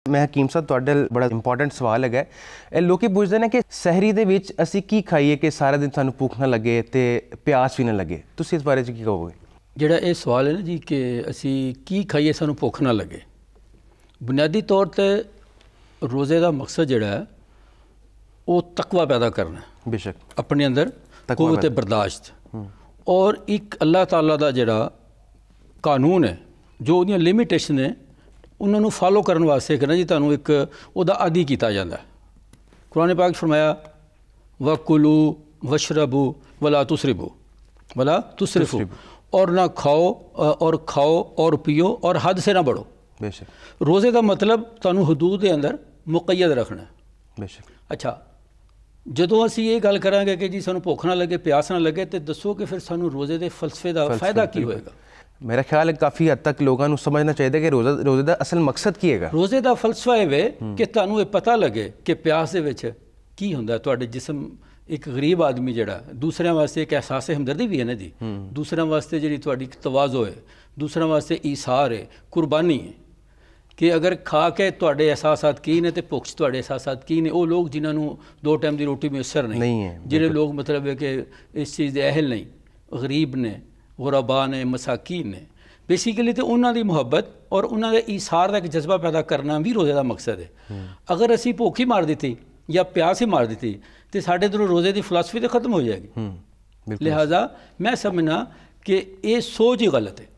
मैं हकीम साहब तुहाडे बड़ा इंपॉर्टेंट सवाल है लोग पुछते हैं कि सहरी दे विच असी की खाइए कि सारा दिन सानू भुख ना लगे तो प्यास भी ना लगे, तुसीं इस बारे की कहोगे? जिहड़ा ये सवाल है ना जी कि असी की खाइए सानू भुख ना लगे, बुनियादी तौर पर रोज़े का मकसद जिहड़ा है वो तकवा पैदा करना है, बेशक अपने अंदर कुव्वत बर्दाश्त और एक अल्लाह ताला दा जिहड़ा कानून है जो उहदियां लिमिटेशन ने उन्होंने फॉलो करने वास्ते करना जी तुहानू एक उहदा आदी किया जाता है। कुरान पाक फरमाया वकुलू वशरबू वला तुसरिफू और ना खाओ और पियो और हद से ना बढ़ो। बेशक रोज़े का मतलब तुहानू हदूद के अंदर मुकैयद रखना है। बेशक अच्छा जदों असी ये गल करांगे कि जी सानू भुख ना लगे प्यास ना लगे तो दसो कि फिर सानू रोज़े के फलसफे का फायदा की होएगा? मेरा ख्याल है काफ़ी हद तक लोगों को समझना चाहिए कि रोज़े का असल मकसद की है। रोज़े का फलसफा ये कि तुहानू ये पता लगे कि प्यास दे विच की हुंदा, तुहाडे जिस्म एक गरीब आदमी जिहड़ा दूसरे वास्ते एक एहसास हमदर्दी भी है ना जी, दूसरे वास्ते जी तुहाडी तवाज़ो है, दूसरे वास्ते ईसार है, कुर्बानी है कि अगर खा के तुहाडे एहसासात की ने तो भुख च तुहाडे एहसासात की ने, वो लोग जिन्होंने दो टाइम की रोटी मुयसर नहीं है, जिहड़े लोग मतलब है कि इस चीज़ के अहल नहीं, गरीब ने, गुरबा ने, मसाकीन ने, बेसिकली तो उन्हों की मुहब्बत और उन्होंने ईसार का एक जज्बा पैदा करना भी रोज़े का मकसद है। अगर असी भुख ही मार दी या प्यास ही मार दी तो साढ़े इधरों रोज़े की फिलासफी तो खत्म हो जाएगी। लिहाजा मैं समझना कि ये सोच ही गलत है।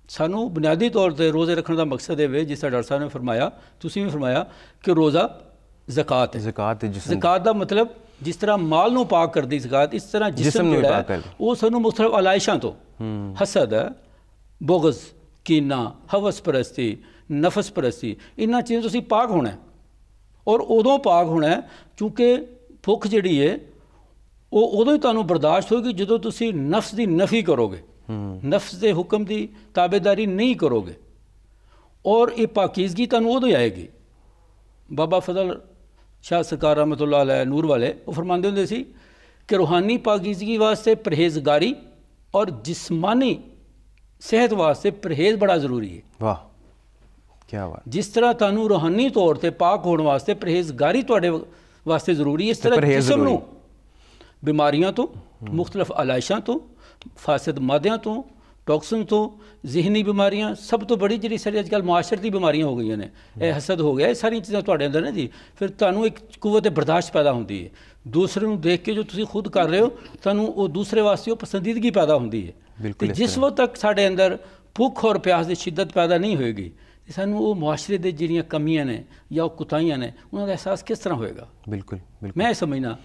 सानू बुनियादी तौर पर रोज़े रखने का मकसद है जिस डॉक्टर साहब ने फरमाया, तुसीं भी फरमाया कि रोज़ा ज़कात है। ज़कात का मतलब जिस तरह माल नूं पाक कर दी ज़कात, इस तरह जिस्म जिहड़ा है वो सानू मुख्तलिफ अलाइशां तो हसद है, बुग़ज़, कीना, हवस परस्ती, नफस परस्ती, इन्हां चीज़ों तो असीं पाक होना है। और उदों पाक होना है क्योंकि भुख जिहड़ी है वो उदों ही तुहानू बर्दाश्त होगी जदों तुसीं नफ्स की नफ़ी करोगे, नफ्स के हुक्म की ताबेदारी नहीं करोगे, और ये पाकीज़गी तुहानू उदों ही आएगी। बाबा फजल शाह सरकार रहमतुल्लाह अलैह नूर वाले वो फरमाते होंदे सी कि रूहानी पाकीज़गी वास्ते परहेज़गारी और जिस्मानी सेहत वास्ते परहेज़ बड़ा ज़रूरी है। वाह क्या बात! जिस तरह तुहानू रूहानी तौर पर पाक होने वास्ते परहेज़गारी तुहाडे वास्ते ज़रूरी है, इस तरह जिस्म नूं बीमारियां तो, मुख्तलिफ अलाइशां तो, फासिद मादियां तो, टॉक्सिन तो, जहनी बीमारियां, सब तो बड़ी जी सारी अजकल मुआशरती बीमारियां हो गई ने, यह हसद हो गया, ये सारी चीज़ां तुहाडे अंदर ने जी, फिर तुहानू एक कुव्वत बर्दाश्त पैदा होती है। दूसरे नूं देख के जो तुसीं खुद कर रहे हो तुहानू वो दूसरे वास्ते वो पसंदीदगी पैदा होती है। जिस वक्त तक साढ़े अंदर भुख और प्यास की शिद्दत पैदा नहीं होएगी सानू वो मुआशरे दे जिहड़ियां कमियां ने या कुताहियां ने उन्होंने एहसास किस तरह होएगा? बिल्कुल मैं समझना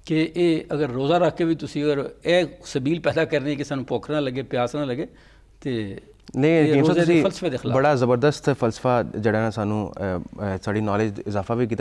कि ये अगर रोज़ा रख के भी तुसीं अगर यह सबील पैदा करनी है कि सानू भुख ना लगे प्यास ना लगे तो नहीं, फलसफे बड़ा ज़बरदस्त फलसफा जड़ा ना सानू साड़ी नॉलेज इजाफा भी किया।